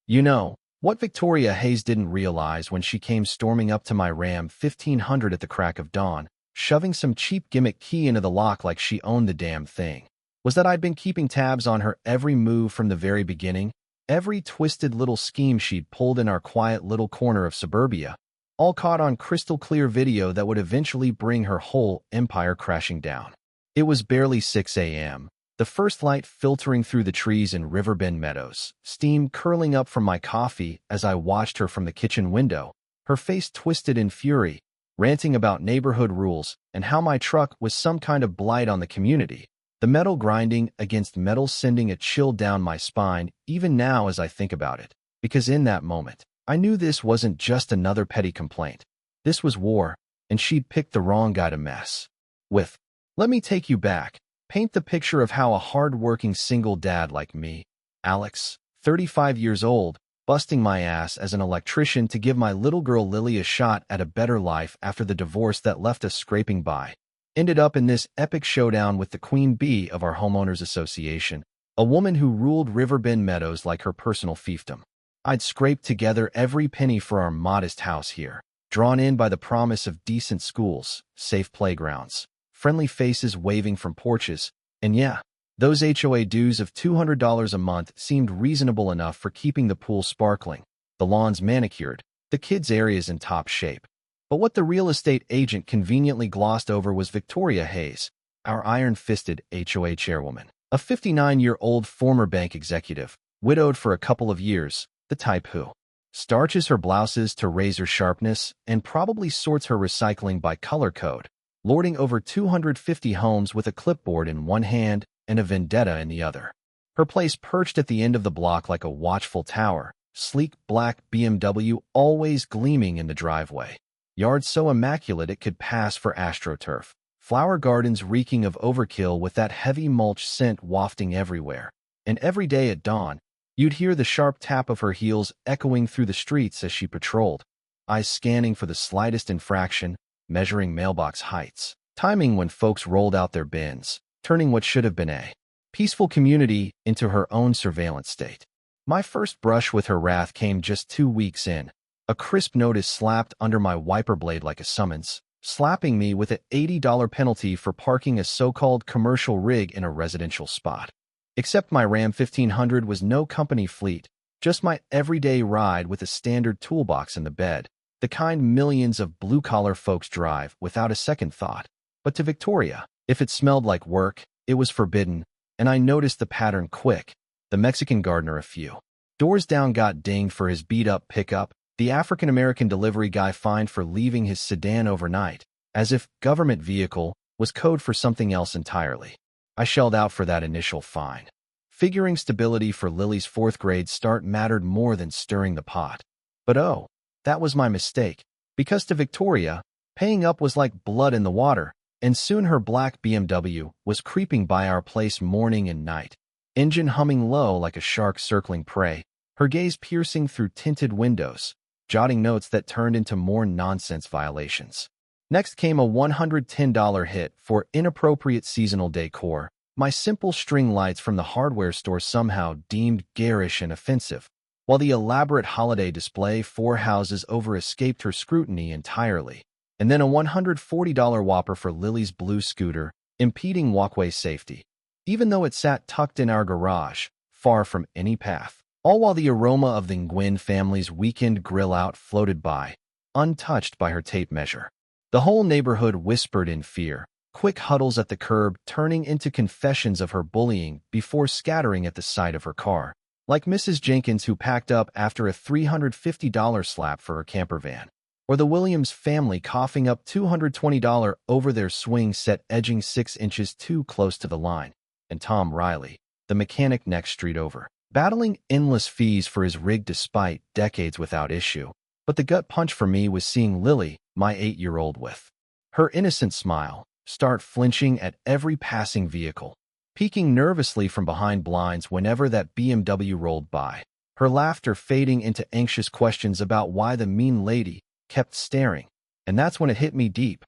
You know, what Victoria Hayes didn't realize when she came storming up to my Ram 1500 at the crack of dawn, shoving some cheap gimmick key into the lock like she owned the damn thing, was that I'd been keeping tabs on her every move from the very beginning, every twisted little scheme she'd pulled in our quiet little corner of suburbia, all caught on crystal clear video that would eventually bring her whole empire crashing down. It was barely 6 a.m. The first light filtering through the trees in Riverbend Meadows, steam curling up from my coffee as I watched her from the kitchen window, her face twisted in fury, ranting about neighborhood rules and how my truck was some kind of blight on the community, the metal grinding against metal sending a chill down my spine even now as I think about it, because in that moment, I knew this wasn't just another petty complaint. This was war, and she'd picked the wrong guy to mess with. Let me take you back. Paint the picture of how a hard-working single dad like me, Alex, 35 years old, busting my ass as an electrician to give my little girl Lily a shot at a better life after the divorce that left us scraping by, ended up in this epic showdown with the queen bee of our homeowners association, a woman who ruled Riverbend Meadows like her personal fiefdom. I'd scraped together every penny for our modest house here, drawn in by the promise of decent schools, safe playgrounds, friendly faces waving from porches, and yeah, those HOA dues of $200 a month seemed reasonable enough for keeping the pool sparkling, the lawns manicured, the kids' areas in top shape. But what the real estate agent conveniently glossed over was Victoria Hayes, our iron-fisted HOA chairwoman, a 59-year-old former bank executive, widowed for a couple of years, the type who starches her blouses to razor sharpness and probably sorts her recycling by color code, lording over 250 homes with a clipboard in one hand and a vendetta in the other. Her place perched at the end of the block like a watchful tower, sleek black BMW always gleaming in the driveway. Yard so immaculate it could pass for AstroTurf. Flower gardens reeking of overkill with that heavy mulch scent wafting everywhere. And every day at dawn, you'd hear the sharp tap of her heels echoing through the streets as she patrolled, eyes scanning for the slightest infraction, measuring mailbox heights, timing when folks rolled out their bins, turning what should have been a peaceful community into her own surveillance state. My first brush with her wrath came just 2 weeks in, a crisp notice slapped under my wiper blade like a summons, slapping me with an $80 penalty for parking a so-called commercial rig in a residential spot. Except my Ram 1500 was no company fleet, just my everyday ride with a standard toolbox in the bed, the kind millions of blue-collar folks drive without a second thought. But to Victoria, if it smelled like work, it was forbidden, and I noticed the pattern quick. The Mexican gardener a few doors down got dinged for his beat-up pickup, the African-American delivery guy fined for leaving his sedan overnight, as if government vehicle was code for something else entirely. I shelled out for that initial fine, figuring stability for Lily's 4th grade start mattered more than stirring the pot. But oh, that was my mistake, because to Victoria, paying up was like blood in the water, and soon her black BMW was creeping by our place morning and night, engine humming low like a shark circling prey, her gaze piercing through tinted windows, jotting notes that turned into more nonsense violations. Next came a $110 hit for inappropriate seasonal decor, my simple string lights from the hardware store somehow deemed garish and offensive, while the elaborate holiday display 4 houses over escaped her scrutiny entirely, and then a $140 whopper for Lily's blue scooter, impeding walkway safety, even though it sat tucked in our garage, far from any path, all while the aroma of the Nguyen family's weekend grill-out floated by, untouched by her tape measure. The whole neighborhood whispered in fear, quick huddles at the curb turning into confessions of her bullying before scattering at the sight of her car, like Mrs. Jenkins who packed up after a $350 slap for her camper van, or the Williams family coughing up $220 over their swing set edging 6 inches too close to the line, and Tom Riley, the mechanic next street over, battling endless fees for his rig despite decades without issue. But the gut punch for me was seeing Lily, my 8-year-old, with her innocent smile, start flinching at every passing vehicle, peeking nervously from behind blinds whenever that BMW rolled by, her laughter fading into anxious questions about why the mean lady kept staring. And that's when it hit me deep.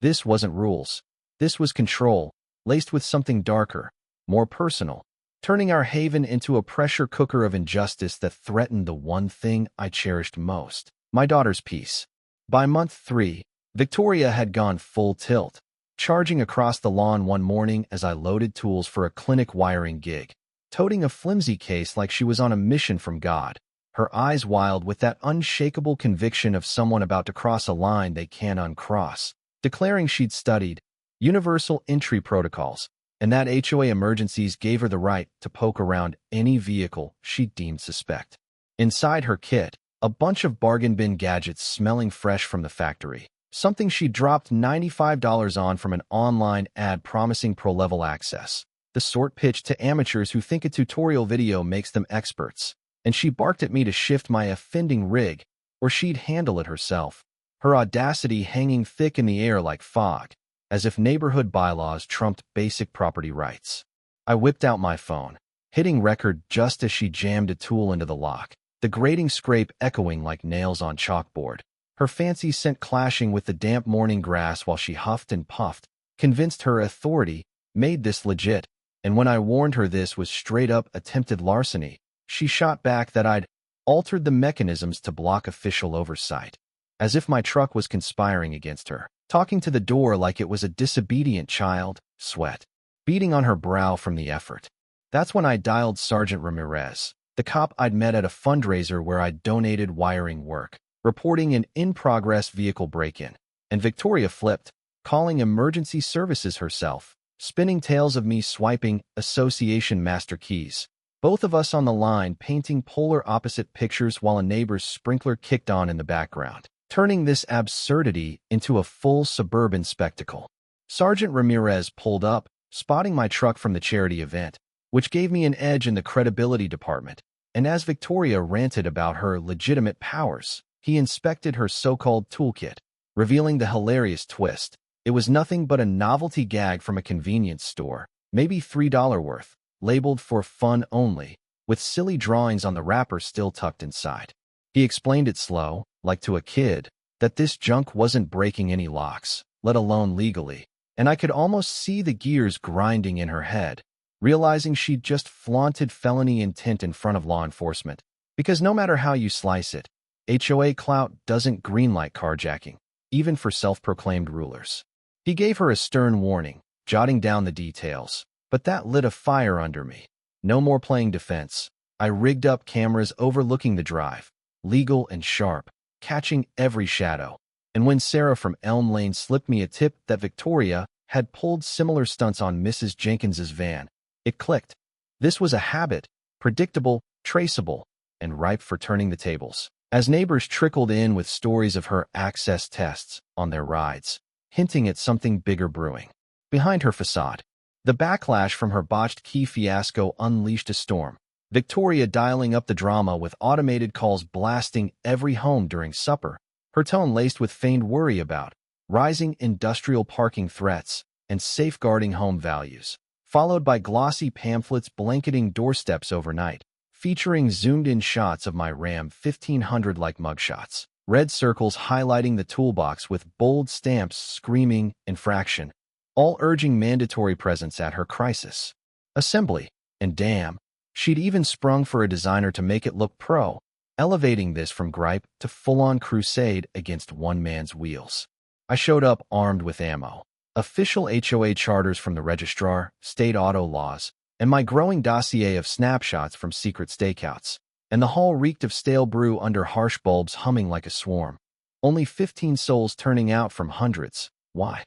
This wasn't rules. This was control, laced with something darker, more personal, turning our haven into a pressure cooker of injustice that threatened the one thing I cherished most, my daughter's peace. By month 3, Victoria had gone full tilt, charging across the lawn one morning as I loaded tools for a clinic wiring gig, toting a flimsy case like she was on a mission from God, her eyes wild with that unshakable conviction of someone about to cross a line they can't uncross, declaring she'd studied universal entry protocols, and that HOA emergencies gave her the right to poke around any vehicle she deemed suspect. Inside her kit, a bunch of bargain bin gadgets smelling fresh from the factory, something she dropped $95 on from an online ad promising pro-level access, the sort pitched to amateurs who think a tutorial video makes them experts, and she barked at me to shift my offending rig, or she'd handle it herself, her audacity hanging thick in the air like fog, as if neighborhood bylaws trumped basic property rights. I whipped out my phone, hitting record just as she jammed a tool into the lock, the grating scrape echoing like nails on chalkboard, her fancy scent clashing with the damp morning grass while she huffed and puffed, convinced her authority made this legit, and when I warned her this was straight-up attempted larceny, she shot back that I'd altered the mechanisms to block official oversight, as if my truck was conspiring against her, talking to the door like it was a disobedient child, sweat beating on her brow from the effort. That's when I dialed Sergeant Ramirez, the cop I'd met at a fundraiser where I'd donated wiring work, reporting an in-progress vehicle break-in, and Victoria flipped, calling emergency services herself, spinning tales of me swiping association master keys, both of us on the line painting polar opposite pictures while a neighbor's sprinkler kicked on in the background, turning this absurdity into a full suburban spectacle. Sergeant Ramirez pulled up, spotting my truck from the charity event, which gave me an edge in the credibility department, and as Victoria ranted about her legitimate powers, he inspected her so-called toolkit, revealing the hilarious twist. It was nothing but a novelty gag from a convenience store, maybe $3 worth, labeled for fun only, with silly drawings on the wrapper still tucked inside. He explained it slow, like to a kid, that this junk wasn't breaking any locks, let alone legally, and I could almost see the gears grinding in her head, realizing she'd just flaunted felony intent in front of law enforcement, because no matter how you slice it, HOA clout doesn't greenlight carjacking, even for self-proclaimed rulers. He gave her a stern warning, jotting down the details, but that lit a fire under me. No more playing defense. I rigged up cameras overlooking the drive, legal and sharp, catching every shadow. And when Sarah from Elm Lane slipped me a tip that Victoria had pulled similar stunts on Mrs. Jenkins's van, it clicked. This was a habit, predictable, traceable, and ripe for turning the tables. As neighbors trickled in with stories of her access tests on their rides, hinting at something bigger brewing. Behind her facade, the backlash from her botched key fiasco unleashed a storm. Victoria dialing up the drama with automated calls blasting every home during supper, her tone laced with feigned worry about rising industrial parking threats and safeguarding home values, followed by glossy pamphlets blanketing doorsteps overnight, featuring zoomed-in shots of my Ram 1500-like mugshots, red circles highlighting the toolbox with bold stamps screaming infraction, all urging mandatory presence at her crisis assembly, and damn, she'd even sprung for a designer to make it look pro, elevating this from gripe to full-on crusade against one man's wheels. I showed up armed with ammo, official HOA charters from the registrar, state auto laws, and my growing dossier of snapshots from secret stakeouts, and the hall reeked of stale brew under harsh bulbs humming like a swarm. Only 15 souls turning out from hundreds. Why?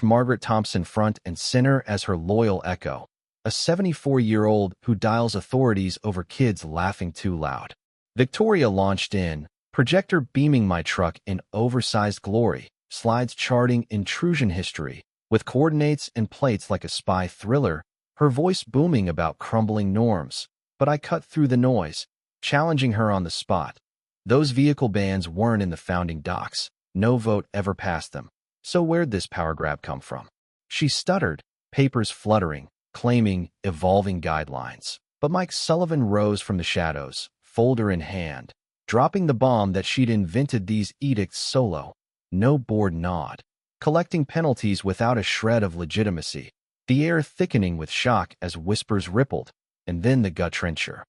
Margaret Thompson front and center as her loyal echo, a 74-year-old who dials authorities over kids laughing too loud. Victoria launched in, projector beaming my truck in oversized glory, slides charting intrusion history, with coordinates and plates like a spy thriller, her voice booming about crumbling norms, but I cut through the noise, challenging her on the spot. Those vehicle bans weren't in the founding docs, no vote ever passed them, so where'd this power grab come from? She stuttered, papers fluttering, claiming evolving guidelines, but Mike Sullivan rose from the shadows, folder in hand, dropping the bomb that she'd invented these edicts solo, no board nod, collecting penalties without a shred of legitimacy, the air thickening with shock as whispers rippled, and then the gut trencher.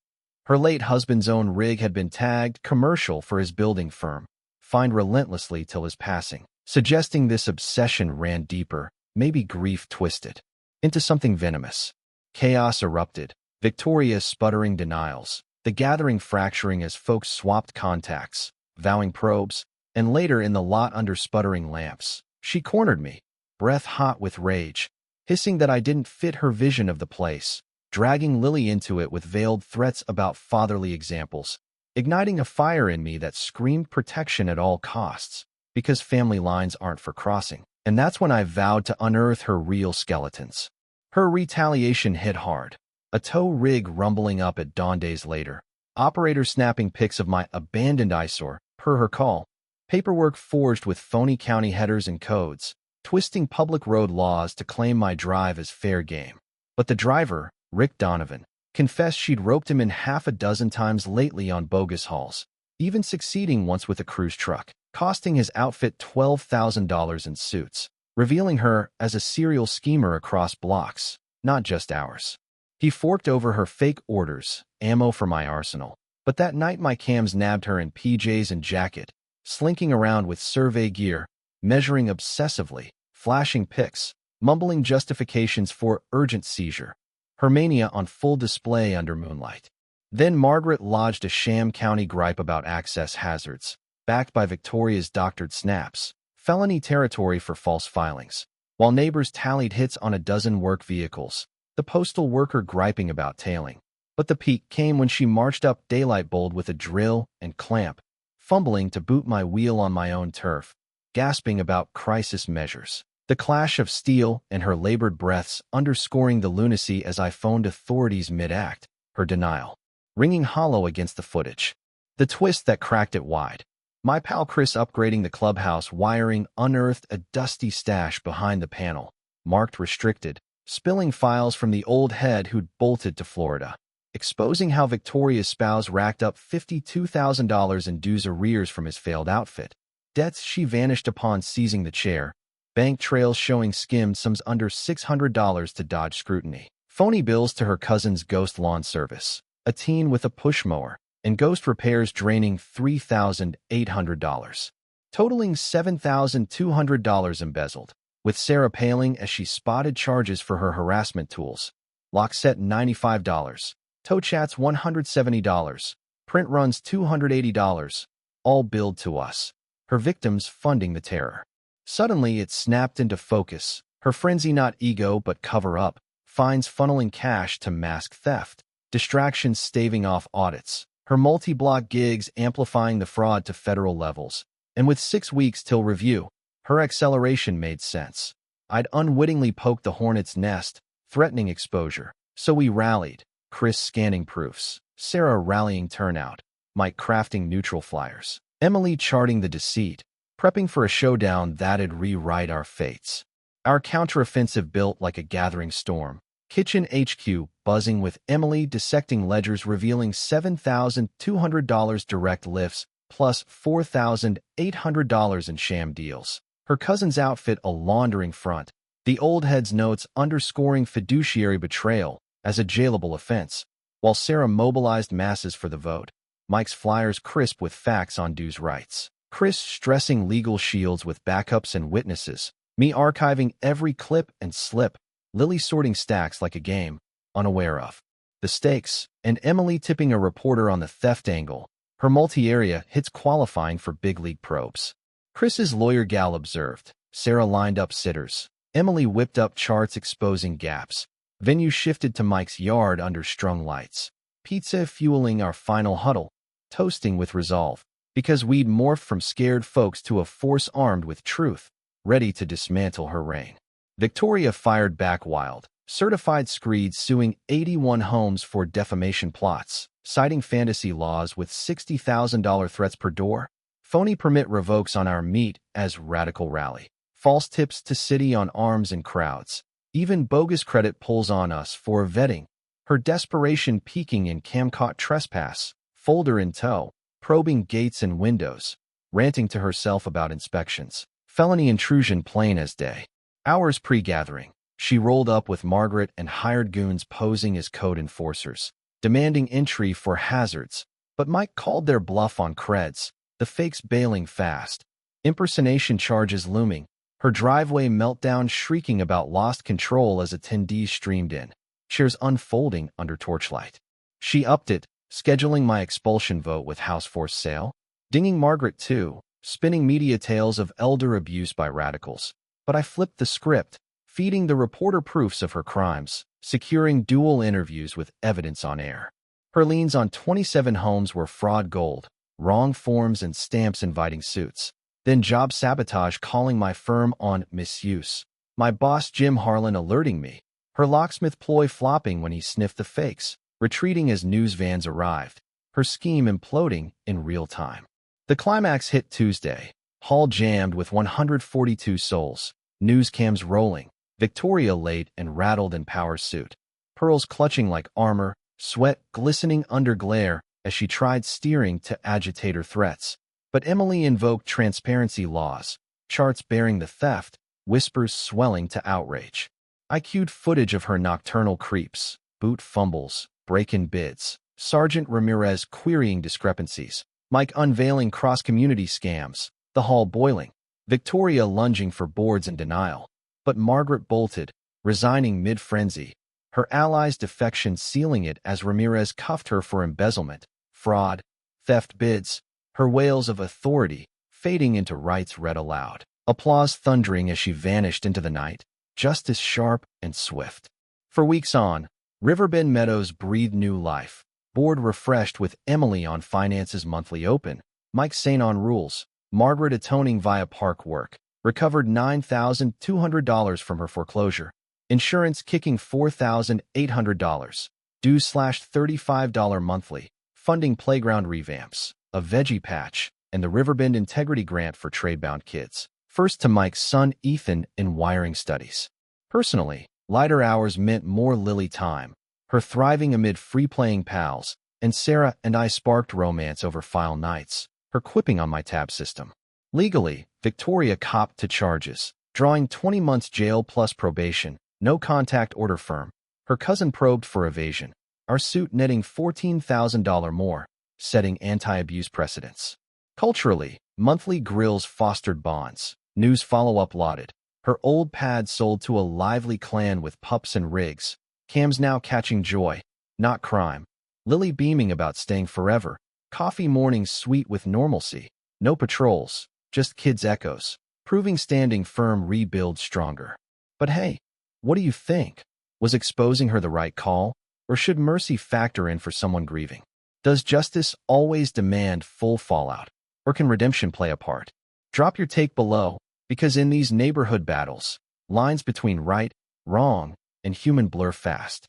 Her late husband's own rig had been tagged commercial for his building firm, fined relentlessly till his passing, suggesting this obsession ran deeper, maybe grief twisted, into something venomous. Chaos erupted, Victoria's sputtering denials, the gathering fracturing as folks swapped contacts, vowing probes, and later in the lot under sputtering lamps. She cornered me, breath hot with rage, hissing that I didn't fit her vision of the place, dragging Lily into it with veiled threats about fatherly examples, igniting a fire in me that screamed protection at all costs, because family lines aren't for crossing. And that's when I vowed to unearth her real skeletons. Her retaliation hit hard. A tow rig rumbling up at dawn days later. Operators snapping pics of my abandoned eyesore, per her call. Paperwork forged with phony county headers and codes, twisting public road laws to claim my drive as fair game. But the driver, Rick Donovan, confessed she'd roped him in half a dozen times lately on bogus hauls, even succeeding once with a cruise truck, costing his outfit $12,000 in suits, revealing her as a serial schemer across blocks, not just ours. He forked over her fake orders, ammo for my arsenal. But that night my cams nabbed her in PJs and jacket, slinking around with survey gear, measuring obsessively, flashing pics, mumbling justifications for urgent seizure. Her mania on full display under moonlight. Then Margaret lodged a sham county gripe about access hazards, backed by Victoria's doctored snaps, felony territory for false filings. While neighbors tallied hits on a dozen work vehicles, the postal worker griping about tailing. But the peak came when she marched up daylight bold with a drill and clamp, fumbling to boot my wheel on my own turf, gasping about crisis measures. The clash of steel and her labored breaths underscoring the lunacy as I phoned authorities mid-act, her denial, ringing hollow against the footage. The twist that cracked it wide. My pal Chris upgrading the clubhouse wiring unearthed a dusty stash behind the panel, marked restricted, spilling files from the old head who'd bolted to Florida, exposing how Victoria's spouse racked up $52,000 in dues arrears from his failed outfit, debts she vanished upon seizing the chair, bank trails showing skimmed sums under $600 to dodge scrutiny, phony bills to her cousin's ghost lawn service, a teen with a push mower, and ghost repairs draining $3,800, totaling $7,200 embezzled, with Sarah paling as she spotted charges for her harassment tools. Lockset $95, tow chats $170, print runs $280, all billed to us, her victims funding the terror. Suddenly it snapped into focus, her frenzy not ego but cover-up, fines funneling cash to mask theft, distractions staving off audits, her multi-block gigs amplifying the fraud to federal levels, and with 6 weeks till review, her acceleration made sense. I'd unwittingly poked the hornet's nest, threatening exposure, so we rallied, Chris scanning proofs, Sarah rallying turnout, Mike crafting neutral flyers, Emily charting the deceit, prepping for a showdown that'd rewrite our fates. Our counteroffensive built like a gathering storm, Kitchen HQ buzzing with Emily dissecting ledgers revealing $7,200 direct lifts plus $4,800 in sham deals. Her cousin's outfit a laundering front, the old head's notes underscoring fiduciary betrayal as a jailable offense, while Sarah mobilized masses for the vote. Mike's flyers crisp with facts on dues rights. Chris stressing legal shields with backups and witnesses, me archiving every clip and slip, Lily sorting stacks like a game, unaware of the stakes, and Emily tipping a reporter on the theft angle, her multi-area hits qualifying for big league probes. Chris's lawyer gal observed, Sarah lined up sitters, Emily whipped up charts exposing gaps, venue shifted to Mike's yard under strung lights, pizza fueling our final huddle, toasting with resolve, because we'd morphed from scared folks to a force armed with truth, ready to dismantle her reign. Victoria fired back wild, certified screeds suing 81 homes for defamation plots, citing fantasy laws with $60,000 threats per door, phony permit revokes on our meet as radical rally, false tips to city on arms and crowds, even bogus credit pulls on us for vetting, her desperation peaking in cam-caught trespass, folder in tow, probing gates and windows, ranting to herself about inspections, felony intrusion plain as day. Hours pre-gathering, She rolled up with Margaret and hired goons posing as code enforcers, demanding entry for hazards, but Mike called their bluff on creds, the fakes bailing fast. Impersonation charges looming, her driveway meltdown shrieking about lost control as attendees streamed in, chairs unfolding under torchlight. She upped it, scheduling my expulsion vote with house force sale, dinging Margaret too, spinning media tales of elder abuse by radicals. But I flipped the script, feeding the reporter proofs of her crimes, securing dual interviews with evidence on air. Her liens on 27 homes were fraud gold, wrong forms and stamps inviting suits. Then job sabotage calling my firm on misuse. My boss Jim Harlan alerting me. Her locksmith ploy flopping when he sniffed the fakes, retreating as news vans arrived. Her scheme imploding in real time. The climax hit Tuesday. Hall jammed with 142 souls. News cams rolling. Victoria late and rattled in power suit. Pearls clutching like armor, sweat glistening under glare as she tried steering to agitator threats. But Emily invoked transparency laws, charts bearing the theft, whispers swelling to outrage. I cued footage of her nocturnal creeps, boot fumbles, break-in bids, Sergeant Ramirez querying discrepancies, Mike unveiling cross-community scams, the hall boiling, Victoria lunging for boards in denial. But Margaret bolted, resigning mid-frenzy, her allies' defection sealing it as Ramirez cuffed her for embezzlement, fraud, theft bids, her wails of authority fading into rights read aloud, applause thundering as she vanished into the night, justice sharp and swift. For weeks on, Riverbend Meadows breathed new life, board refreshed with Emily on finances monthly open, Mike sane on rules, Margaret atoning via park work, recovered $9,200 from her foreclosure, insurance kicking $4,800, dues/$35 monthly, funding playground revamps, a veggie patch, and the Riverbend Integrity Grant for trade-bound kids. First to Mike's son Ethan in wiring studies. Personally, lighter hours meant more Lily time, her thriving amid free-playing pals, and Sarah and I sparked romance over file nights, her quipping on my tab system. Legally, Victoria copped to charges, drawing 20 months jail plus probation, no contact order firm. Her cousin probed for evasion, our suit netting $14,000 more, setting anti-abuse precedents. Culturally, monthly grills fostered bonds, news follow-up lauded. Her old pad sold to a lively clan with pups and rigs, Cam's now catching joy, not crime. Lily beaming about staying forever, coffee mornings sweet with normalcy, no patrols, just kids' echoes, proving standing firm rebuild stronger. But hey, what do you think? Was exposing her the right call, or should mercy factor in for someone grieving? Does justice always demand full fallout, or can redemption play a part? Drop your take below, because in these neighborhood battles, lines between right, wrong, and human blur fast.